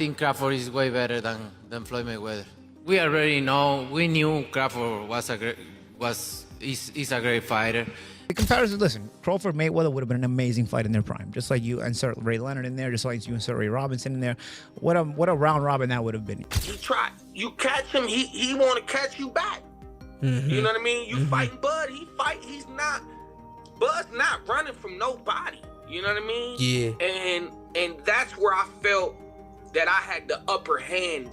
think Crawford is way better than Floyd Mayweather. We already know. We knew Crawford is a great fighter. The comparison, listen, Crawford Mayweather would have been an amazing fight in their prime. Just like you insert Ray Leonard in there, just like you insert Ray Robinson in there. What a round robin that would have been. He tried. You catch him, he want to catch you back. You know what I mean? You fighting Bud, he's not. Bud's not running from nobody. You know what I mean? Yeah. And that's where I felt that I had the upper hand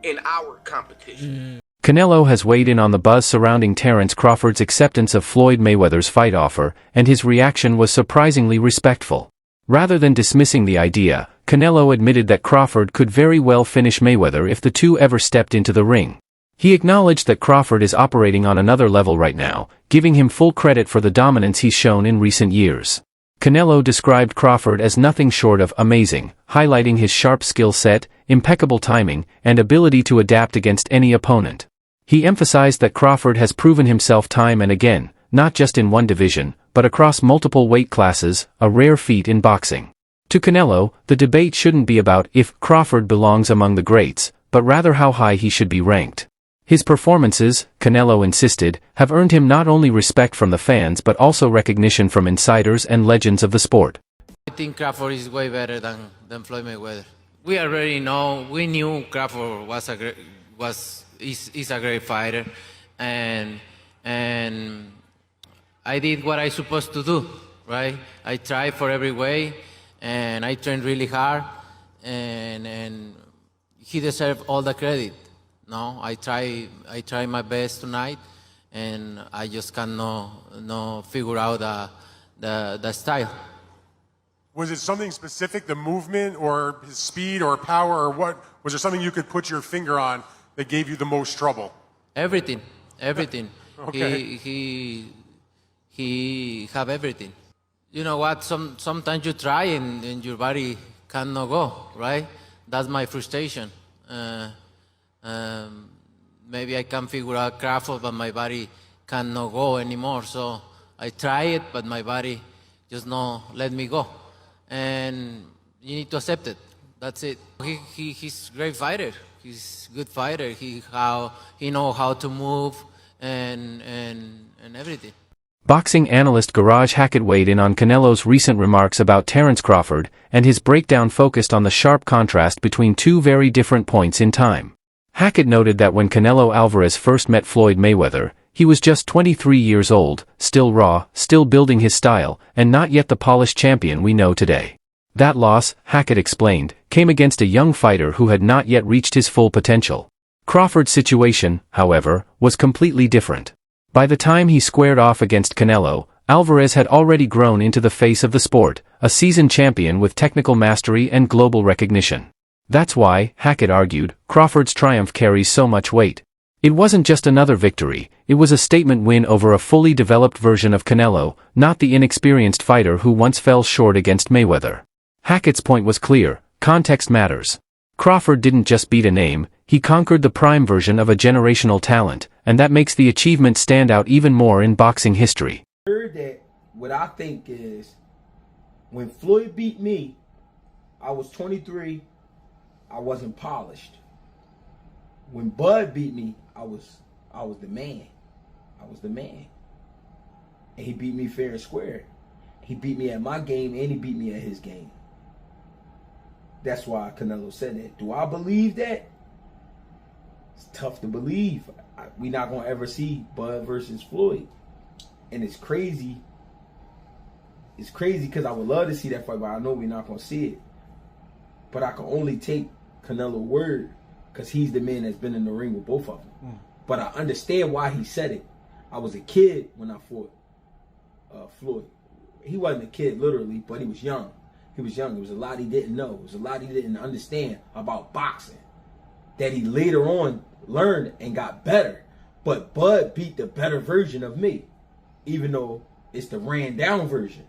in our competition. Canelo has weighed in on the buzz surrounding Terence Crawford's acceptance of Floyd Mayweather's fight offer, and his reaction was surprisingly respectful. Rather than dismissing the idea, Canelo admitted that Crawford could very well finish Mayweather if the two ever stepped into the ring. He acknowledged that Crawford is operating on another level right now, giving him full credit for the dominance he's shown in recent years. Canelo described Crawford as nothing short of amazing, highlighting his sharp skill set, impeccable timing, and ability to adapt against any opponent. He emphasized that Crawford has proven himself time and again, not just in one division, but across multiple weight classes, a rare feat in boxing. To Canelo, the debate shouldn't be about if Crawford belongs among the greats, but rather how high he should be ranked. His performances, Canelo insisted, have earned him not only respect from the fans but also recognition from insiders and legends of the sport. I think Crawford is way better than Floyd Mayweather. We already know. We knew Crawford is a great fighter, and I did what I supposed to do, right? I tried for every way, and I trained really hard, and he deserved all the credit. No, I try my best tonight, and I just cannot figure out the style. Was it something specific, the movement or his speed or power, or what? Was there something you could put your finger on that gave you the most trouble? Everything. Okay. He have everything. You know what? Sometimes you try and your body cannot go, right? That's my frustration. Maybe I can figure out Crawford, but my body cannot go anymore. So I try it, but my body just not let me go. And you need to accept it. That's it. He's a great fighter. He's a good fighter. He know how to move and everything. Boxing analyst Garage Hackett weighed in on Canelo's recent remarks about Terence Crawford, and his breakdown focused on the sharp contrast between two very different points in time. Hackett noted that when Canelo Alvarez first met Floyd Mayweather, he was just 23 years old, still raw, still building his style, and not yet the polished champion we know today. That loss, Hackett explained, came against a young fighter who had not yet reached his full potential. Crawford's situation, however, was completely different. By the time he squared off against Canelo, Alvarez had already grown into the face of the sport, a seasoned champion with technical mastery and global recognition. That's why, Hackett argued, Crawford's triumph carries so much weight. It wasn't just another victory, it was a statement win over a fully developed version of Canelo, not the inexperienced fighter who once fell short against Mayweather. Hackett's point was clear: context matters. Crawford didn't just beat a name, he conquered the prime version of a generational talent, and that makes the achievement stand out even more in boxing history. Heard that, what I think is, when Floyd beat me, I was 23, I wasn't polished. When Bud beat me, I was the man. I was the man. And he beat me fair and square. He beat me at my game and he beat me at his game. That's why Canelo said that. Do I believe that? It's tough to believe. We're not going to ever see Bud versus Floyd. And it's crazy. It's crazy because I would love to see that fight, but I know we're not going to see it. But I can only take Canelo's word because he's the man that's been in the ring with both of them. But I understand why he said it. I was a kid when I fought Floyd. He wasn't a kid literally, but he was young. He was young. There was a lot he didn't know. There was a lot he didn't understand about boxing that he later on learned and got better. But Bud beat the better version of me, even though it's the ran down version.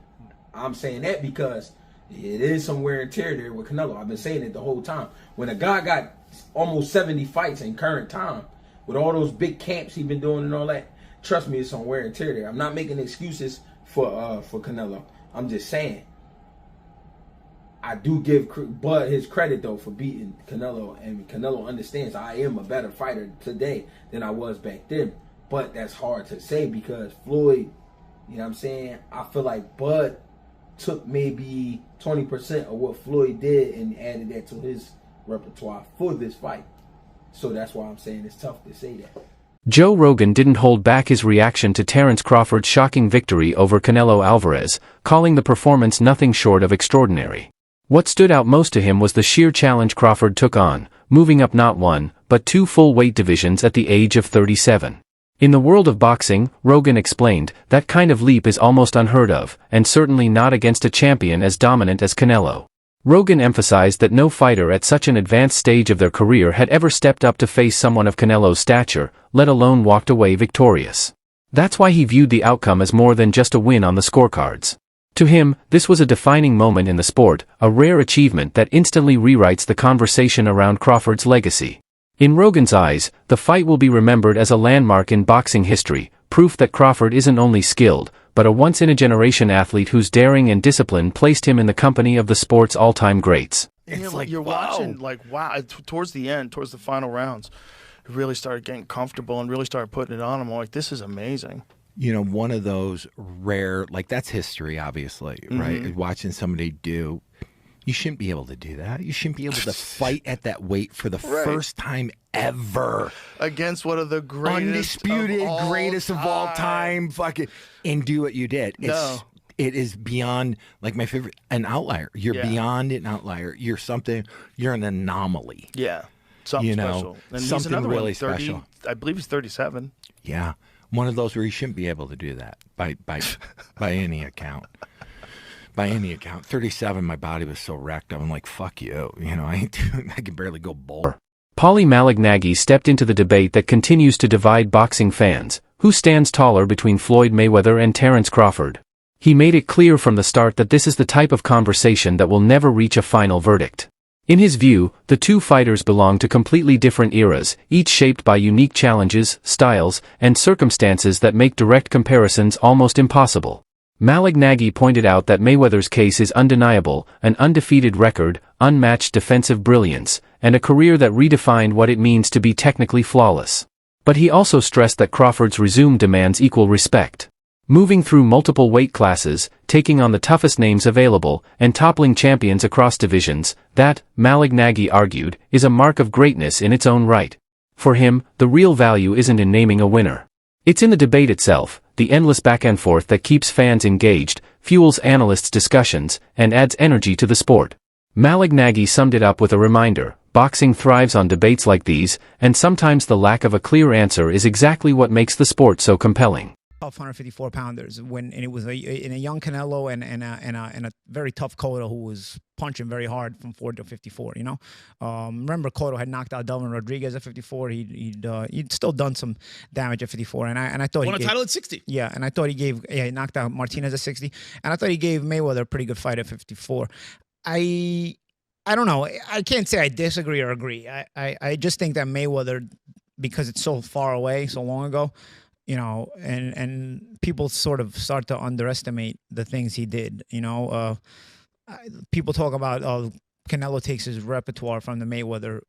I'm saying that because it is some wear and tear there with Canelo. I've been saying it the whole time. When a guy got almost 70 fights in current time, with all those big camps he's been doing and all that, trust me, it's some wear and tear there. I'm not making excuses for Canelo. I'm just saying, I do give Bud his credit though for beating Canelo, and Canelo understands I am a better fighter today than I was back then. But that's hard to say because Floyd, you know what I'm saying? I feel like Bud took maybe 20% of what Floyd did and added that to his repertoire for this fight. So that's why I'm saying it's tough to say that. Joe Rogan didn't hold back his reaction to Terence Crawford's shocking victory over Canelo Alvarez, calling the performance nothing short of extraordinary. What stood out most to him was the sheer challenge Crawford took on, moving up not one, but two full weight divisions at the age of 37. In the world of boxing, Rogan explained, that kind of leap is almost unheard of, and certainly not against a champion as dominant as Canelo. Rogan emphasized that no fighter at such an advanced stage of their career had ever stepped up to face someone of Canelo's stature, let alone walked away victorious. That's why he viewed the outcome as more than just a win on the scorecards. To him, this was a defining moment in the sport, a rare achievement that instantly rewrites the conversation around Crawford's legacy. In Rogan's eyes, the fight will be remembered as a landmark in boxing history, proof that Crawford isn't only skilled, but a once-in-a-generation athlete whose daring and discipline placed him in the company of the sport's all-time greats. It's like, you're watching, like, wow, towards the end, towards the final rounds, he really started getting comfortable and really started putting it on him. I'm like, this is amazing. You know, one of those rare, like, that's history, obviously, right? Watching somebody do, you shouldn't be able to do that. You shouldn't be able to fight at that weight for the first time ever. Against one of the greatest undisputed greatest of all time, fucking, and do what you did. It is beyond, like, my favorite, an outlier. You're beyond an outlier. You're an anomaly. Yeah. Something special. And something really special. I believe he's 37. Yeah. One of those where you shouldn't be able to do that by any account. By any account. 37, my body was so wrecked. I'm like, fuck you. You know, I can barely go bowl. Paulie Malignaggi stepped into the debate that continues to divide boxing fans. Who stands taller between Floyd Mayweather and Terence Crawford? He made it clear from the start that this is the type of conversation that will never reach a final verdict. In his view, the two fighters belong to completely different eras, each shaped by unique challenges, styles, and circumstances that make direct comparisons almost impossible. Malignaggi pointed out that Mayweather's case is undeniable, an undefeated record, unmatched defensive brilliance, and a career that redefined what it means to be technically flawless. But he also stressed that Crawford's resume demands equal respect. Moving through multiple weight classes, taking on the toughest names available, and toppling champions across divisions, that, Malignaggi argued, is a mark of greatness in its own right. For him, the real value isn't in naming a winner. It's in the debate itself, the endless back and forth that keeps fans engaged, fuels analysts' discussions, and adds energy to the sport. Malignaggi summed it up with a reminder: boxing thrives on debates like these, and sometimes the lack of a clear answer is exactly what makes the sport so compelling. Tough 154-pounders and it was in a young Canelo and a very tough Cotto who was punching very hard from 4 to 54. You know, remember Cotto had knocked out Delvin Rodriguez at 54. He'd still done some damage at 54, and I thought won a title at 60. Yeah, and I thought he knocked out Martinez at 60, and I thought he gave Mayweather a pretty good fight at 54. I don't know. I can't say I disagree or agree. I just think that Mayweather, because it's so far away, so long ago, you know, and people sort of start to underestimate the things he did. You know, people talk about Canelo takes his repertoire from the Mayweather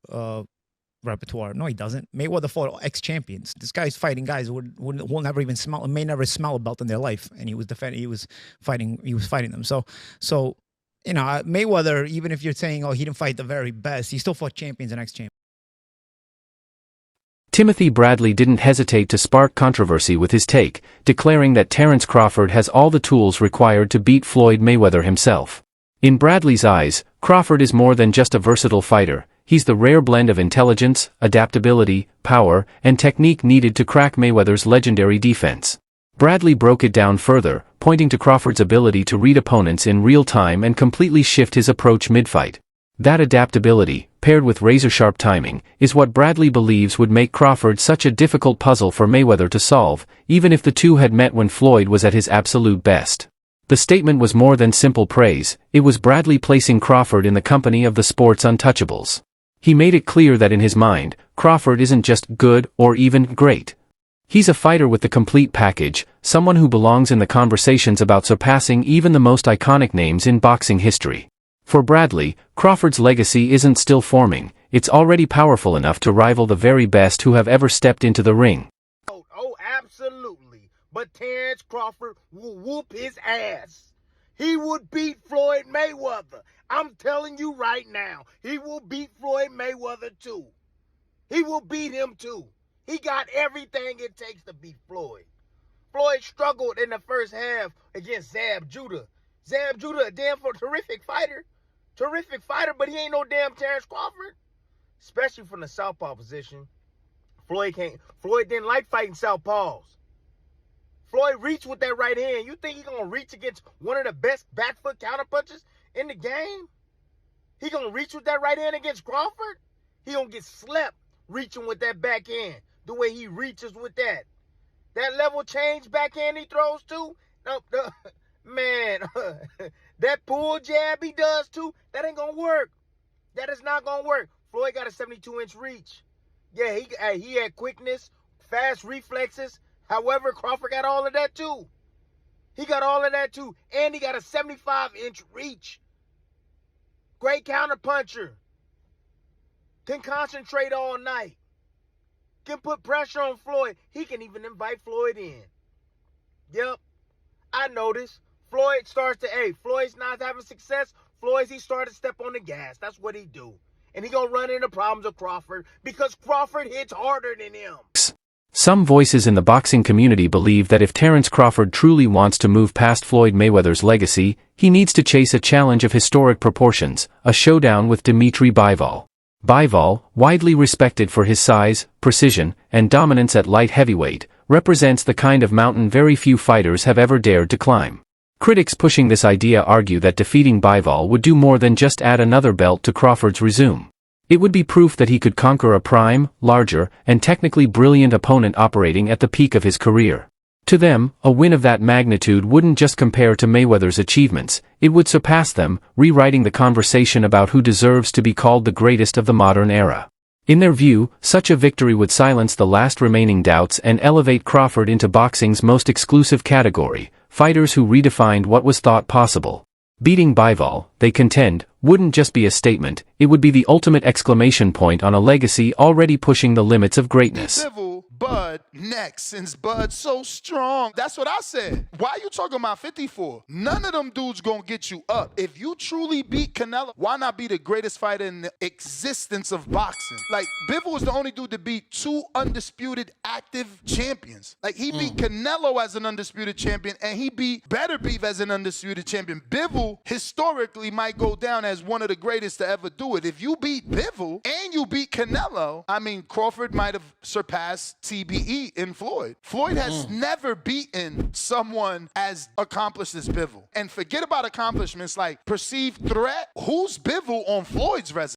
repertoire. No, he doesn't. Mayweather fought ex-champions. This guy's fighting guys who will never even smell, may never smell a belt in their life, and he was fighting them. So you know, Mayweather, even if you're saying, oh, he didn't fight the very best, he still fought champions and ex-champions. Timothy Bradley didn't hesitate to spark controversy with his take, declaring that Terence Crawford has all the tools required to beat Floyd Mayweather himself. In Bradley's eyes, Crawford is more than just a versatile fighter. He's the rare blend of intelligence, adaptability, power, and technique needed to crack Mayweather's legendary defense. Bradley broke it down further, pointing to Crawford's ability to read opponents in real time and completely shift his approach mid-fight. That adaptability, paired with razor-sharp timing, is what Bradley believes would make Crawford such a difficult puzzle for Mayweather to solve, even if the two had met when Floyd was at his absolute best. The statement was more than simple praise. It was Bradley placing Crawford in the company of the sport's untouchables. He made it clear that in his mind, Crawford isn't just good or even great. He's a fighter with the complete package, someone who belongs in the conversations about surpassing even the most iconic names in boxing history. For Bradley, Crawford's legacy isn't still forming, it's already powerful enough to rival the very best who have ever stepped into the ring. Oh, absolutely. But Terence Crawford will whoop his ass. He would beat Floyd Mayweather. I'm telling you right now, he will beat Floyd Mayweather too. He will beat him too. He got everything it takes to beat Floyd. Floyd struggled in the first half against Zab Judah. Zab Judah, a damn terrific fighter. Terrific fighter, but he ain't no damn Terence Crawford. Especially from the southpaw position. Floyd didn't like fighting southpaws. Floyd reached with that right hand. You think he gonna reach against one of the best back foot counterpunchers in the game? He gonna reach with that right hand against Crawford? He gonna get slept reaching with that backhand. The way he reaches with that. That level change backhand he throws too? No, man, that pull jab he does too, that ain't gonna work. That is not gonna work. Floyd got a 72-inch reach. Yeah, he had quickness, fast reflexes. However, Crawford got all of that too. He got all of that too. And he got a 75-inch reach. Great counterpuncher. Can concentrate all night. Can put pressure on Floyd. He can even invite Floyd in. Yep. I noticed. Floyd's not having success. He started to step on the gas. That's what he do. And he gonna run into problems with Crawford because Crawford hits harder than him. Some voices in the boxing community believe that if Terence Crawford truly wants to move past Floyd Mayweather's legacy, he needs to chase a challenge of historic proportions, a showdown with Dimitri Bivol. Bivol, widely respected for his size, precision, and dominance at light heavyweight, represents the kind of mountain very few fighters have ever dared to climb. Critics pushing this idea argue that defeating Bivol would do more than just add another belt to Crawford's resume. It would be proof that he could conquer a prime, larger, and technically brilliant opponent operating at the peak of his career. To them, a win of that magnitude wouldn't just compare to Mayweather's achievements, it would surpass them, rewriting the conversation about who deserves to be called the greatest of the modern era. In their view, such a victory would silence the last remaining doubts and elevate Crawford into boxing's most exclusive category, fighters who redefined what was thought possible. Beating Bivol, they contend, wouldn't just be a statement, it would be the ultimate exclamation point on a legacy already pushing the limits of greatness. Bud next, since Bud's so strong. That's what I said. Why you talking about 54? None of them dudes gonna get you up. If you truly beat Canelo, why not be the greatest fighter in the existence of boxing? Like, Bivol was the only dude to beat 2 undisputed active champions. Like, he beat Canelo as an undisputed champion, and he beat Better Beef as an undisputed champion. Bivol, historically, might go down as one of the greatest to ever do it. If you beat Bivol and you beat Canelo, I mean, Crawford might have surpassed TBE in Floyd. Floyd has never beaten someone as accomplished as Bivol. And forget about accomplishments like perceived threat. Who's Bivol on Floyd's resume?